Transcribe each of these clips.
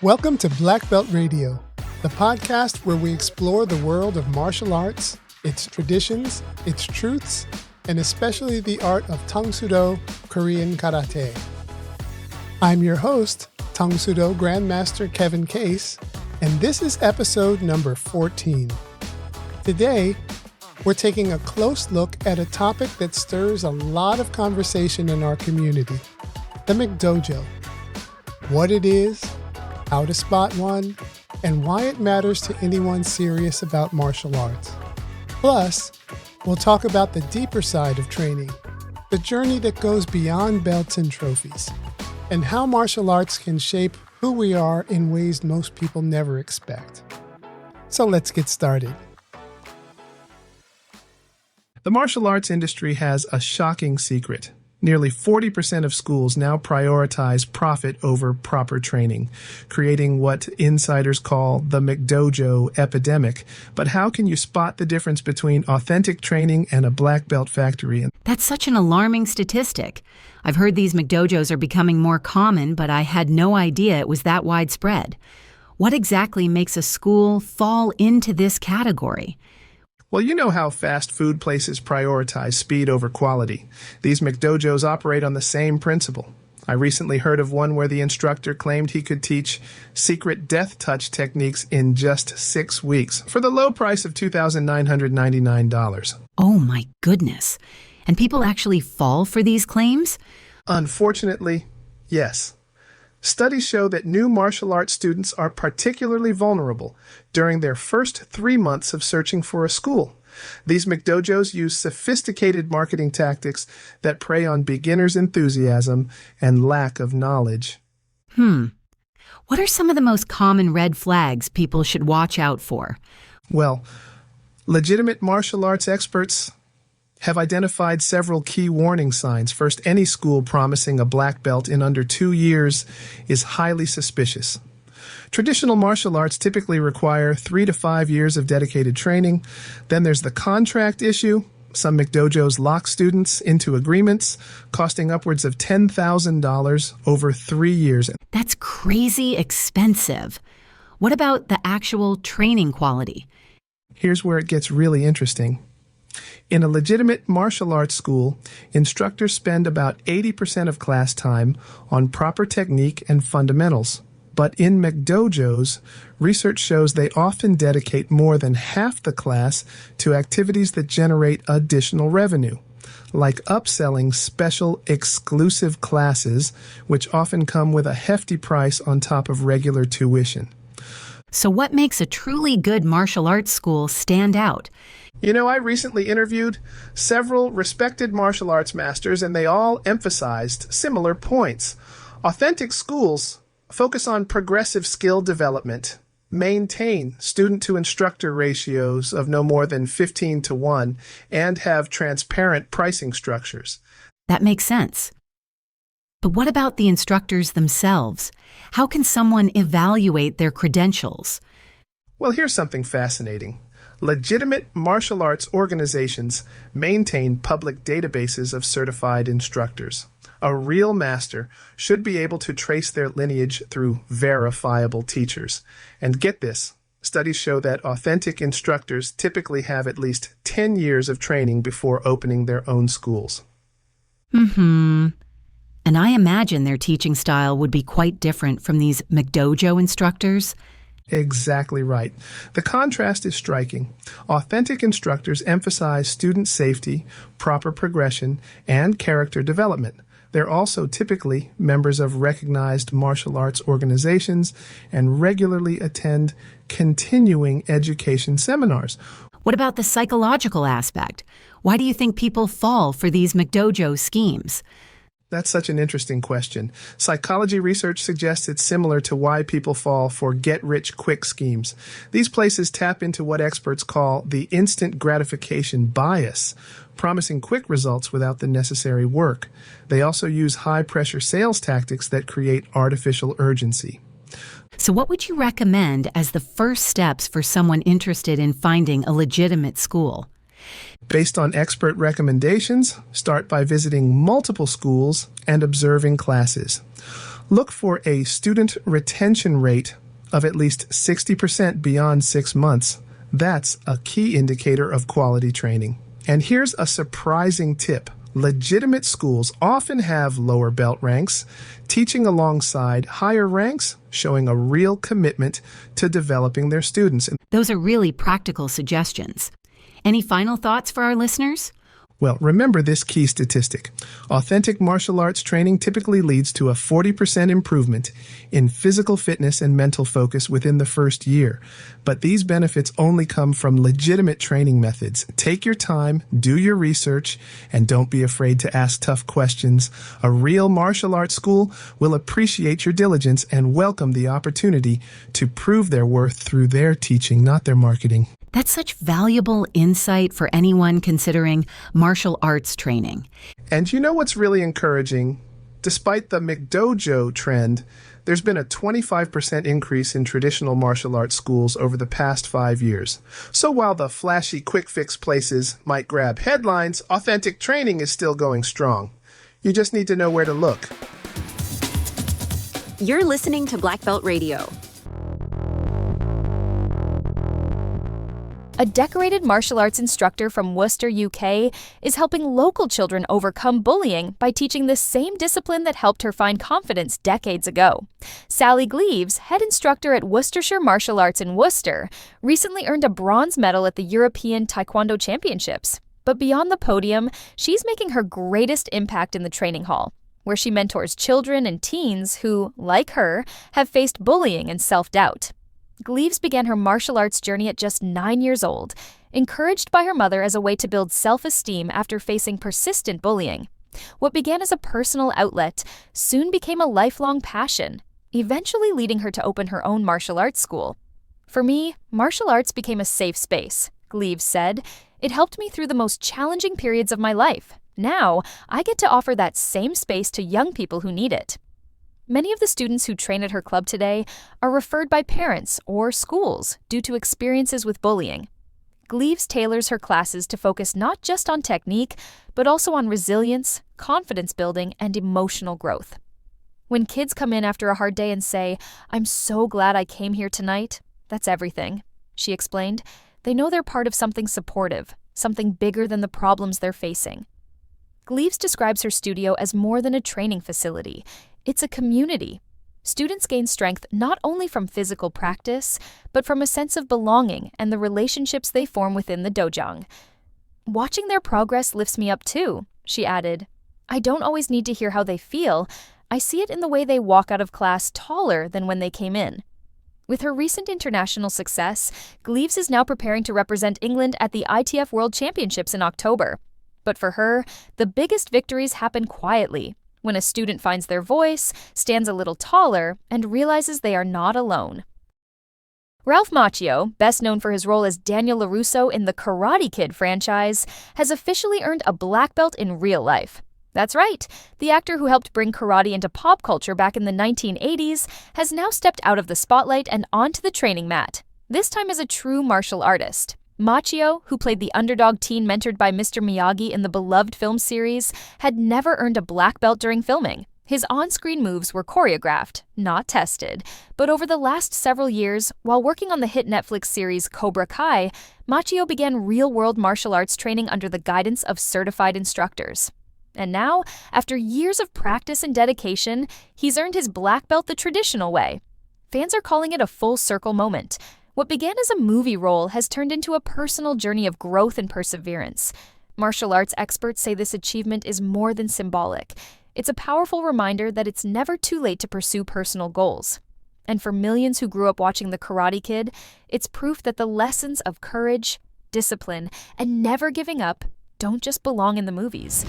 Welcome to Black Belt Radio, the podcast where we explore the world of martial arts, its traditions, its truths, and especially the art of Tang Korean Karate. I'm your host, Tang Grandmaster Kevin Case, and this is episode number 14. Today, we're taking a close look at a topic that stirs a lot of conversation in our community, the McDojo. What it is, how to spot one, and why it matters to anyone serious about martial arts. Plus, we'll talk about the deeper side of training, the journey that goes beyond belts and trophies, and how martial arts can shape who we are in ways most people never expect. So let's get started. The martial arts industry has a shocking secret. Nearly 40% of schools now prioritize profit over proper training, creating what insiders call the McDojo epidemic. But how can you spot the difference between authentic training and a black belt factory? That's such an alarming statistic. I've heard these McDojos are becoming more common, but I had no idea it was that widespread. What exactly makes a school fall into this category? Well, you know how fast food places prioritize speed over quality. These McDojos operate on the same principle. I recently heard of one where the instructor claimed he could teach secret death touch techniques in just 6 weeks for the low price of $2,999. Oh my goodness. And people actually fall for these claims? Unfortunately, yes. Studies show that new martial arts students are particularly vulnerable during their first 3 months of searching for a school. These McDojos use sophisticated marketing tactics that prey on beginners' enthusiasm and lack of knowledge. What are some of the most common red flags people should watch out for? Well, legitimate martial arts experts have identified several key warning signs. First, any school promising a black belt in under 2 years is highly suspicious. Traditional martial arts typically require 3 to 5 years of dedicated training. Then there's the contract issue. Some McDojos lock students into agreements costing upwards of $10,000 over 3 years. That's crazy expensive. What about the actual training quality? Here's where it gets really interesting. In a legitimate martial arts school, instructors spend about 80% of class time on proper technique and fundamentals. But in McDojos, research shows they often dedicate more than half the class to activities that generate additional revenue, like upselling special exclusive classes, which often come with a hefty price on top of regular tuition. So what makes a truly good martial arts school stand out? You know, I recently interviewed several respected martial arts masters, and they all emphasized similar points. Authentic schools focus on progressive skill development, maintain student-to-instructor ratios of no more than 15-1, and have transparent pricing structures. That makes sense. But what about the instructors themselves? How can someone evaluate their credentials? Well, here's something fascinating. Legitimate martial arts organizations maintain public databases of certified instructors. A real master should be able to trace their lineage through verifiable teachers. And get this, studies show that authentic instructors typically have at least 10 years of training before opening their own schools. And I imagine their teaching style would be quite different from these McDojo instructors. Exactly right. The contrast is striking. Authentic instructors emphasize student safety, proper progression, and character development. They're also typically members of recognized martial arts organizations and regularly attend continuing education seminars. What about the psychological aspect? Why do you think people fall for these McDojo schemes? That's such an interesting question. Psychology research suggests it's similar to why people fall for get-rich-quick schemes. These places tap into what experts call the instant gratification bias, promising quick results without the necessary work. They also use high-pressure sales tactics that create artificial urgency. So what would you recommend as the first steps for someone interested in finding a legitimate school? Based on expert recommendations, start by visiting multiple schools and observing classes. Look for a student retention rate of at least 60% beyond 6 months. That's a key indicator of quality training. And here's a surprising tip. Legitimate schools often have lower belt ranks, teaching alongside higher ranks, showing a real commitment to developing their students. Those are really practical suggestions. Any final thoughts for our listeners? Well, remember this key statistic. Authentic martial arts training typically leads to a 40% improvement in physical fitness and mental focus within the first year. But these benefits only come from legitimate training methods. Take your time, do your research, and don't be afraid to ask tough questions. A real martial arts school will appreciate your diligence and welcome the opportunity to prove their worth through their teaching, not their marketing. That's such valuable insight for anyone considering martial arts training. And you know what's really encouraging? Despite the McDojo trend, there's been a 25% increase in traditional martial arts schools over the past 5 years. So while the flashy quick fix places might grab headlines, authentic training is still going strong. You just need to know where to look. You're listening to Black Belt Radio. A decorated martial arts instructor from Worcester, UK, is helping local children overcome bullying by teaching the same discipline that helped her find confidence decades ago. Sally Gleaves, head instructor at Worcestershire Martial Arts in Worcester, recently earned a bronze medal at the European Taekwondo Championships. But beyond the podium, she's making her greatest impact in the training hall, where she mentors children and teens who, like her, have faced bullying and self-doubt. Gleaves began her martial arts journey at just 9 years old, encouraged by her mother as a way to build self-esteem after facing persistent bullying. What began as a personal outlet soon became a lifelong passion, eventually leading her to open her own martial arts school. For me, martial arts became a safe space, Gleaves said. It helped me through the most challenging periods of my life. Now, I get to offer that same space to young people who need it. Many of the students who train at her club today are referred by parents or schools due to experiences with bullying. Gleaves tailors her classes to focus not just on technique, but also on resilience, confidence building, and emotional growth. When kids come in after a hard day and say, "I'm so glad I came here tonight," that's everything, she explained. They know they're part of something supportive, something bigger than the problems they're facing. Gleaves describes her studio as more than a training facility. It's a community. Students gain strength not only from physical practice, but from a sense of belonging and the relationships they form within the dojang. Watching their progress lifts me up too, she added. I don't always need to hear how they feel. I see it in the way they walk out of class taller than when they came in. With her recent international success, Gleaves is now preparing to represent England at the ITF World Championships in October. But for her, the biggest victories happen quietly, when a student finds their voice, stands a little taller, and realizes they are not alone. Ralph Macchio, best known for his role as Daniel LaRusso in the Karate Kid franchise, has officially earned a black belt in real life. That's right, the actor who helped bring karate into pop culture back in the 1980s has now stepped out of the spotlight and onto the training mat, this time as a true martial artist. Macchio, who played the underdog teen mentored by Mr. Miyagi in the beloved film series, had never earned a black belt during filming. His on-screen moves were choreographed, not tested. But over the last several years, while working on the hit Netflix series Cobra Kai, Macchio began real-world martial arts training under the guidance of certified instructors. And now, after years of practice and dedication, he's earned his black belt the traditional way. Fans are calling it a full-circle moment. What began as a movie role has turned into a personal journey of growth and perseverance. Martial arts experts say this achievement is more than symbolic. It's a powerful reminder that it's never too late to pursue personal goals. And for millions who grew up watching The Karate Kid, it's proof that the lessons of courage, discipline, and never giving up don't just belong in the movies.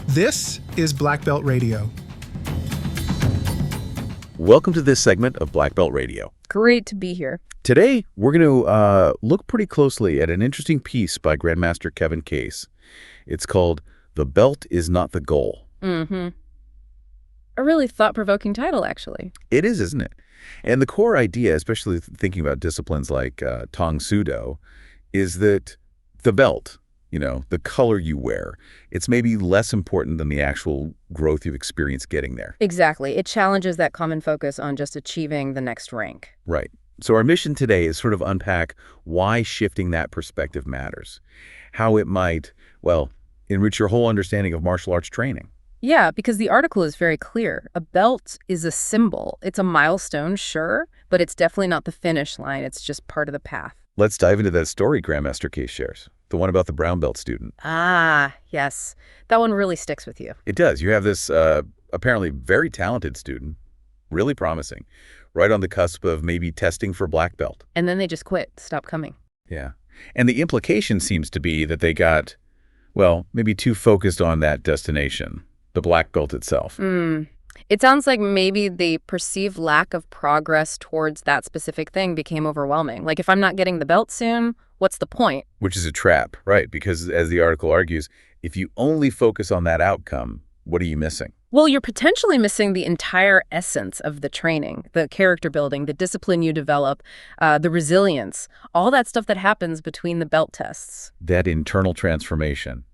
This is Black Belt Radio. Welcome to this segment of Black Belt Radio. Great to be here. Today, we're going to look pretty closely at an interesting piece by Grandmaster Kevin Case. It's called "The Belt is Not the Goal." Mm-hmm. A really thought-provoking title, actually. It is, isn't it? And the core idea, especially thinking about disciplines like Tang Sudo, is that the belt, the color you wear. It's maybe less important than the actual growth you've experienced getting there. Exactly. It challenges that common focus on just achieving the next rank. Right. So our mission today is sort of unpack why shifting that perspective matters, how it might, well, enrich your whole understanding of martial arts training. Yeah, because the article is very clear. A belt is a symbol. It's a milestone, sure, but it's definitely not the finish line. It's just part of the path. Let's dive into that story Grandmaster Case shares, the one about the brown belt student. Ah, yes. That one really sticks with you. It does. You have this apparently very talented student, really promising, right on the cusp of maybe testing for black belt. And then they just quit, stop coming. Yeah. And the implication seems to be that they got, well, maybe too focused on that destination, the black belt itself. It sounds like maybe the perceived lack of progress towards that specific thing became overwhelming. Like, if I'm not getting the belt soon, what's the point? Which is a trap, right? Because as the article argues, if you only focus on that outcome, what are you missing? Well, you're potentially missing the entire essence of the training, the character building, the discipline you develop, the resilience, all that stuff that happens between the belt tests. That internal transformation.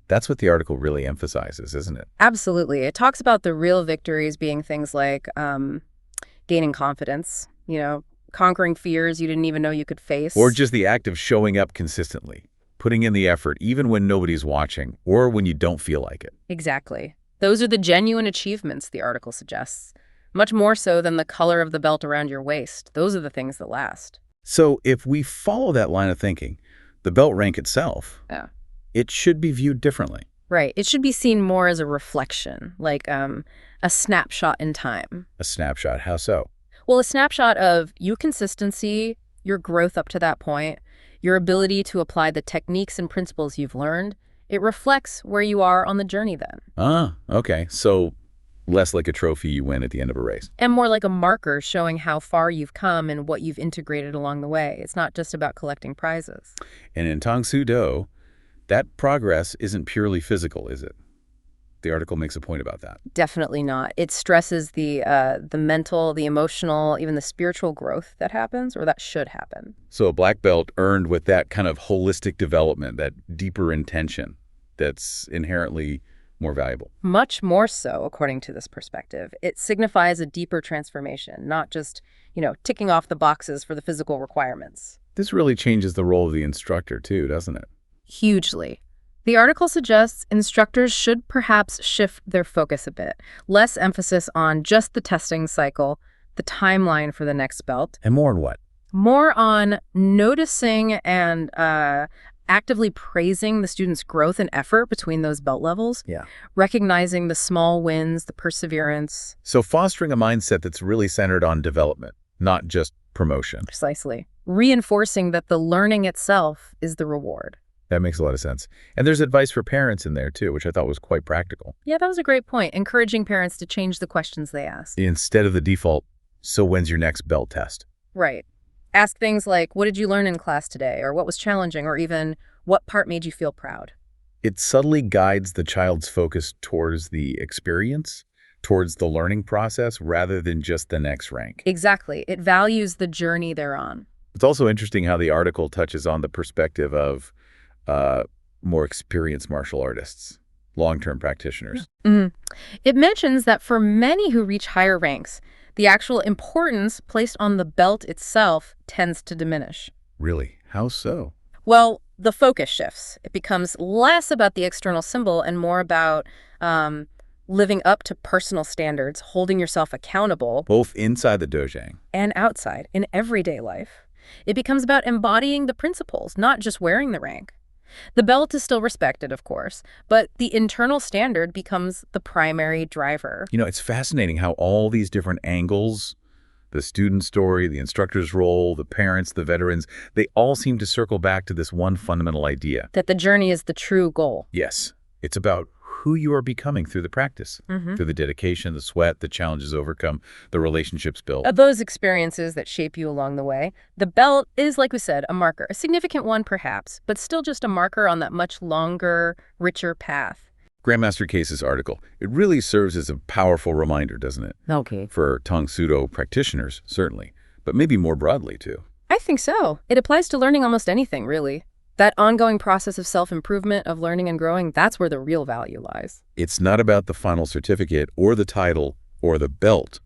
That's what the article really emphasizes, isn't it? Absolutely. It talks about the real victories being things like gaining confidence, conquering fears you didn't even know you could face. Or just the act of showing up consistently, putting in the effort even when nobody's watching or when you don't feel like it. Exactly. Those are the genuine achievements, the article suggests. Much more so than the color of the belt around your waist. Those are the things that last. So if we follow that line of thinking, the belt rank itself, it should be viewed differently. Right. It should be seen more as a reflection, like a snapshot in time. A snapshot. How so? Well, a snapshot of your consistency, your growth up to that point, your ability to apply the techniques and principles you've learned. It reflects where you are on the journey then. Ah, okay. So less like a trophy you win at the end of a race. And more like a marker showing how far you've come and what you've integrated along the way. It's not just about collecting prizes. And in Tang Do, that progress isn't purely physical, is it? The article makes a point about that. Definitely not. It stresses the mental, the emotional, even the spiritual growth that happens or that should happen. So a black belt earned with that kind of holistic development, that deeper intention that's inherently more valuable. Much more so, according to this perspective. It signifies a deeper transformation, not just, ticking off the boxes for the physical requirements. This really changes the role of the instructor too, doesn't it? Hugely. The article suggests instructors should perhaps shift their focus a bit. Less emphasis on just the testing cycle, the timeline for the next belt. And more on what? More on noticing and actively praising the student's growth and effort between those belt levels. Yeah. Recognizing the small wins, the perseverance. So fostering a mindset that's really centered on development, not just promotion. Precisely. Reinforcing that the learning itself is the reward. That makes a lot of sense. And there's advice for parents in there too, which I thought was quite practical. Yeah, that was a great point. Encouraging parents to change the questions they ask. Instead of the default, so when's your next belt test? Right. Ask things like, what did you learn in class today? Or what was challenging? Or even, what part made you feel proud? It subtly guides the child's focus towards the experience, towards the learning process, rather than just the next rank. Exactly. It values the journey they're on. It's also interesting how the article touches on the perspective of more experienced martial artists, long-term practitioners. It mentions that for many who reach higher ranks, the actual importance placed on the belt itself tends to diminish. Really? How so? Well, the focus shifts. It becomes less about the external symbol and more about living up to personal standards, holding yourself accountable. Both inside the dojang and outside, in everyday life. It becomes about embodying the principles, not just wearing the rank. The belt is still respected, of course, but the internal standard becomes the primary driver. It's fascinating how all these different angles, the student story, the instructor's role, the parents, the veterans, they all seem to circle back to this one fundamental idea. That the journey is the true goal. Yes. It's about who you are becoming through the practice, through the dedication, the sweat, the challenges overcome, the relationships built. Those experiences that shape you along the way. The belt is, like we said, a marker, a significant one perhaps, but still just a marker on that much longer, richer path. Grandmaster Case's article, it really serves as a powerful reminder, doesn't it? Okay. For Tang Do practitioners, certainly, but maybe more broadly too. I think so. It applies to learning almost anything, really. That ongoing process of self-improvement, of learning and growing, that's where the real value lies. It's not about the final certificate or the title or the belt.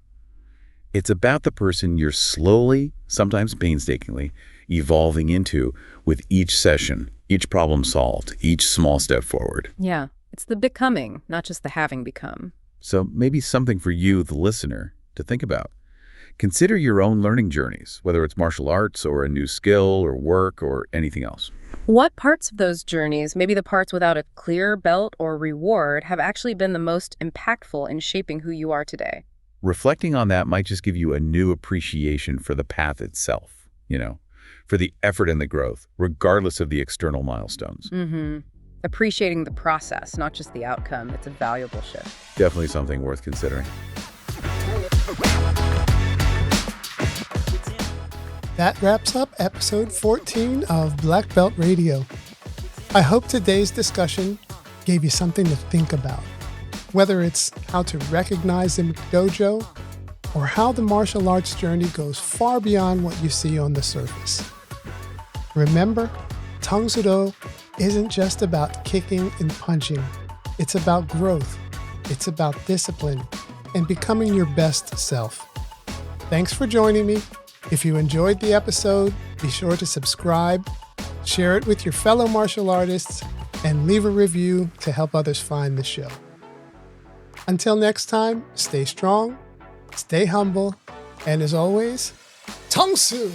It's about the person you're slowly, sometimes painstakingly, evolving into with each session, each problem solved, each small step forward. Yeah, it's the becoming, not just the having become. So maybe something for you, the listener, to think about. Consider your own learning journeys, whether it's martial arts or a new skill or work or anything else. What parts of those journeys, maybe the parts without a clear belt or reward, have actually been the most impactful in shaping who you are today? Reflecting on that might just give you a new appreciation for the path itself, for the effort and the growth, regardless of the external milestones. Appreciating the process, not just the outcome. It's a valuable shift. Definitely something worth considering. That wraps up episode 14 of Black Belt Radio. I hope today's discussion gave you something to think about, whether it's how to recognize the McDojo or how the martial arts journey goes far beyond what you see on the surface. Remember, Tang Soo Do isn't just about kicking and punching. It's about growth. It's about discipline and becoming your best self. Thanks for joining me. If you enjoyed the episode, be sure to subscribe, share it with your fellow martial artists, and leave a review to help others find the show. Until next time, stay strong, stay humble, and as always, Tang Soo!